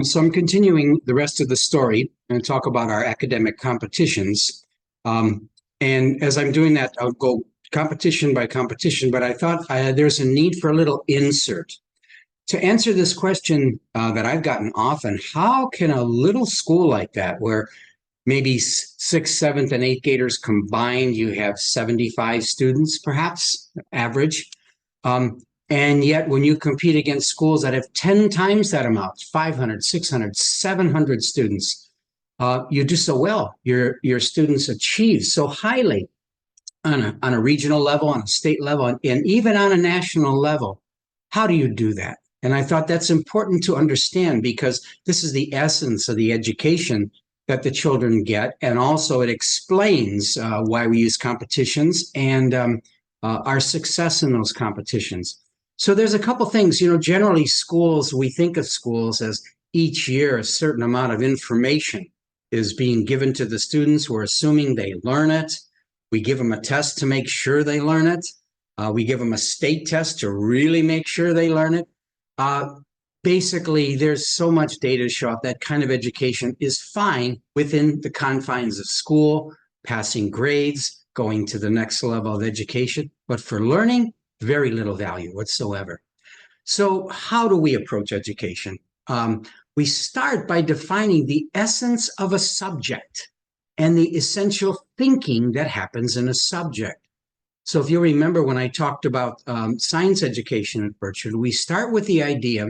So I'm continuing the rest of the story and talk about our academic competitions. And as I'm doing that, I'll go competition by competition, but I thought there's a need for a little insert. To answer this question that I've gotten often, how can a little school like that, where maybe sixth, seventh, and eighth graders combined, you have 75 students, perhaps, average, and yet when you compete against schools that have 10 times that amount, 500, 600, 700 students, you do so well. Your students achieve so highly on a regional level, on a state level, and even on a national level. How do you do that? And I thought that's important to understand, because this is the essence of the education that the children get. And also it explains why we use competitions and our success in those competitions. So there's a couple things, generally schools, we think of schools as each year a certain amount of information is being given to the students. We're assuming they learn it. We give them a test to make sure they learn it. We give them a state test to really make sure they learn it. Basically, there's so much data to show up that kind of education is fine within the confines of school, passing grades, going to the next level of education. But for learning, very little value whatsoever. So how do we approach education? We start by defining the essence of a subject and the essential thinking that happens in a subject. So if you remember when I talked about science education at Birchwood, we start with the idea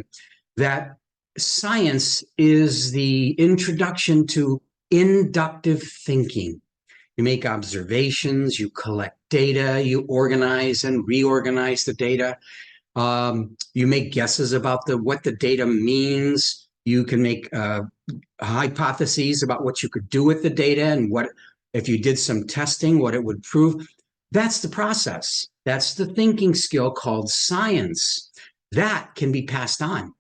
that science is the introduction to inductive thinking. You make observations, you collect data, you organize and reorganize the data. You make guesses about what the data means. You can make hypotheses about what you could do with the data and what, if you did some testing, what it would prove. That's the process. That's the thinking skill called science. That can be passed on.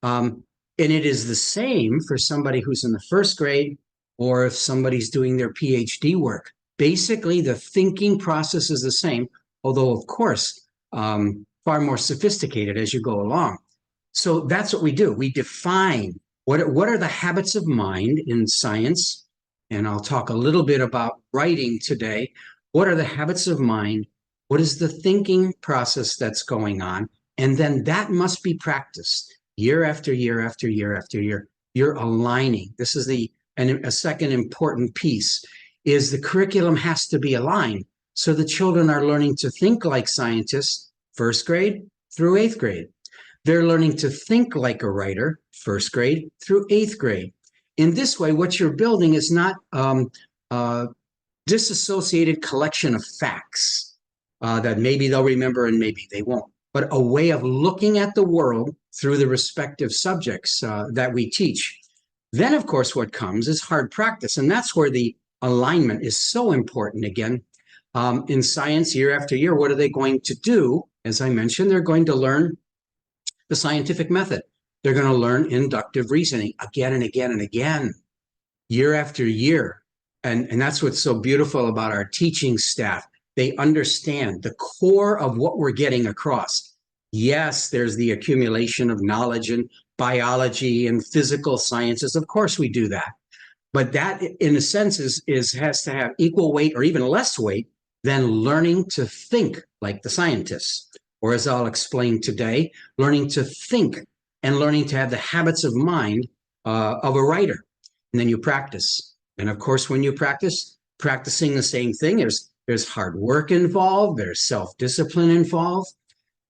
And it is the same for somebody who's in the first grade, or if somebody's doing their PhD work. Basically, the thinking process is the same, although, of course, far more sophisticated as you go along. So that's what we do. We define what are the habits of mind in science, and I'll talk a little bit about writing today. What are the habits of mind? What is the thinking process that's going on? And then that must be practiced year after year after year after year. You're aligning. This is a second important piece, is the curriculum has to be aligned. So the children are learning to think like scientists, first grade through eighth grade. They're learning to think like a writer, first grade through eighth grade. In this way, what you're building is not disassociated collection of facts that maybe they'll remember and maybe they won't, but a way of looking at the world through the respective subjects that we teach. Then, of course, what comes is hard practice, and that's where the alignment is so important again. In science, year after year, what are they going to do? As I mentioned, they're going to learn the scientific method. They're going to learn inductive reasoning again and again and again, year after year. And that's what's so beautiful about our teaching staff. They understand the core of what we're getting across. Yes, there's the accumulation of knowledge in biology and physical sciences. Of course we do that. But that, in a sense, has to have equal weight or even less weight than learning to think like the scientists. Or as I'll explain today, learning to think and learning to have the habits of mind of a writer. And then you practice. And of course, when you practice, practicing the same thing, there's hard work involved, there's self-discipline involved,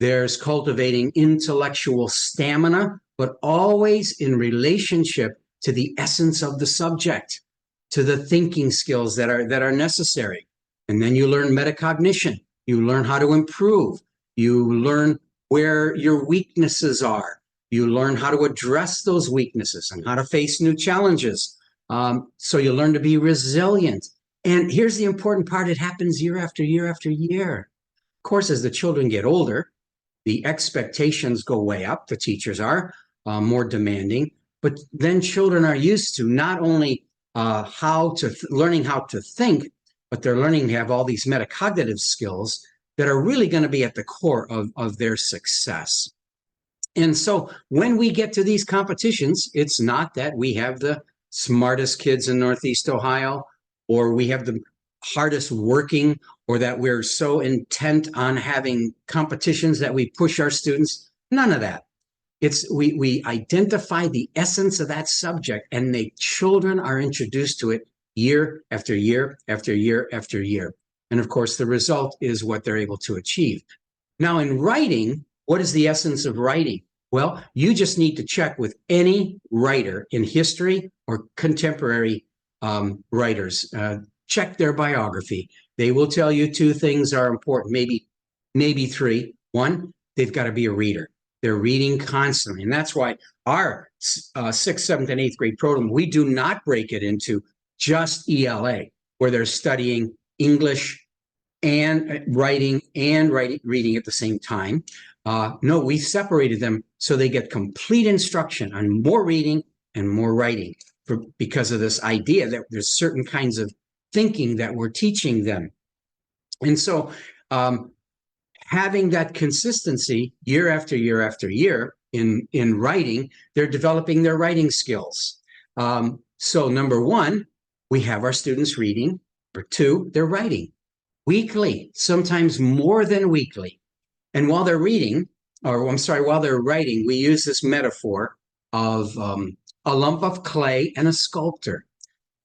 there's cultivating intellectual stamina, but always in relationship to the essence of the subject, to the thinking skills that are necessary. And then you learn metacognition. You learn how to improve. You learn where your weaknesses are. You learn how to address those weaknesses and how to face new challenges. So you learn to be resilient. And here's the important part. It happens year after year after year. Of course, as the children get older, the expectations go way up. The teachers are more demanding. But then children are used to not only learning how to think, but they're learning to have all these metacognitive skills that are really going to be at the core of their success. And so when we get to these competitions, it's not that we have the smartest kids in Northeast Ohio, or we have the hardest working, or that we're so intent on having competitions that we push our students. None of that. It's we identify the essence of that subject, and the children are introduced to it year after year after year after year. And of course, the result is what they're able to achieve. Now, in writing, what is the essence of writing? Well, you just need to check with any writer in history or contemporary writers. Check their biography. They will tell you two things are important, maybe three. One, they've got to be a reader. They're reading constantly. And that's why our 6th, 7th, and 8th grade program, we do not break it into just ELA, where they're studying English and writing reading at the same time. No, we separated them so they get complete instruction on more reading and more writing because of this idea that there's certain kinds of thinking that we're teaching them. And so having that consistency year after year after year in writing, they're developing their writing skills. So number one, we have our students reading. Number two, they're writing weekly, sometimes more than weekly. And while they're reading, while they're writing, we use this metaphor of a lump of clay and a sculptor.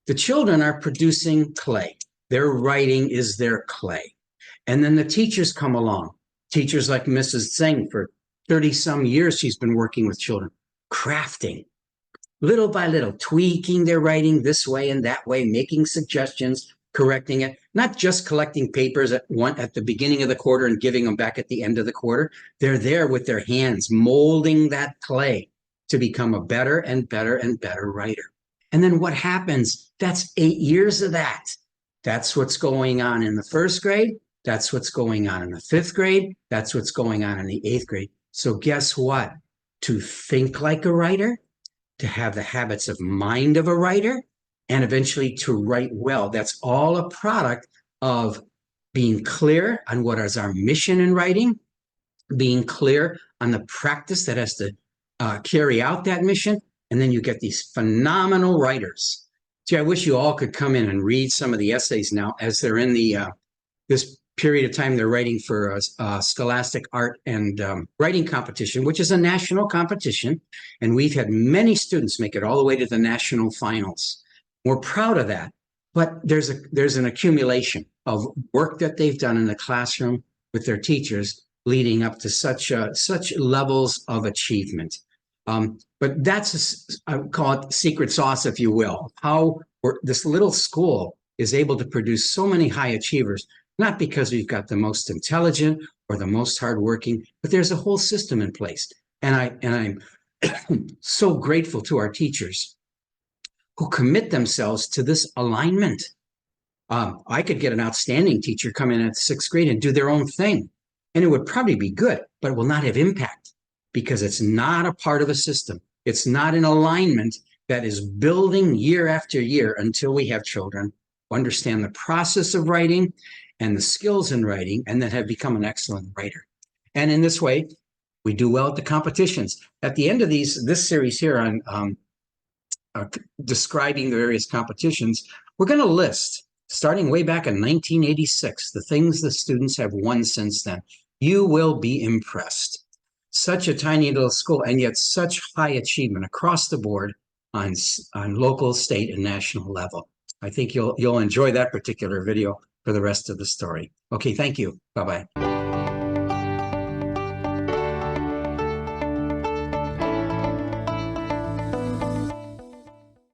The children are producing clay. Their writing is their clay. And then the teachers come along. Teachers like Mrs. Singh, for 30-some years, she's been working with children, crafting, little by little, tweaking their writing this way and that way, making suggestions, correcting it, not just collecting papers at the beginning of the quarter and giving them back at the end of the quarter. They're there with their hands, molding that clay to become a better and better and better writer. And then what happens? That's 8 years of that. That's what's going on in the 1st grade. That's what's going on in the 5th grade. That's what's going on in the 8th grade. So guess what? To think like a writer, to have the habits of mind of a writer, and eventually to write well. That's all a product of being clear on what is our mission in writing, being clear on the practice that has to carry out that mission, and then you get these phenomenal writers. Gee, I wish you all could come in and read some of the essays now as they're in the this period of time they're writing for a scholastic art and writing competition, which is a national competition. And we've had many students make it all the way to the national finals. We're proud of that. But there's an accumulation of work that they've done in the classroom with their teachers leading up to such levels of achievement. But that's, I would call it secret sauce, if you will, how this little school is able to produce so many high achievers, not because we've got the most intelligent or the most hardworking, but there's a whole system in place. And I'm so grateful to our teachers who commit themselves to this alignment. I could get an outstanding teacher come in at 6th grade and do their own thing, and it would probably be good, but it will not have impact because it's not a part of a system. It's not an alignment that is building year after year until we have children who understand the process of writing and the skills in writing, and that have become an excellent writer. And in this way, we do well at the competitions. At the end of this series here on describing the various competitions, we're going to list, starting way back in 1986, the things the students have won since then. You will be impressed. Such a tiny little school, and yet such high achievement across the board on local, state, and national level. I think you'll enjoy that particular video for the rest of the story. Okay, thank you. Bye-bye.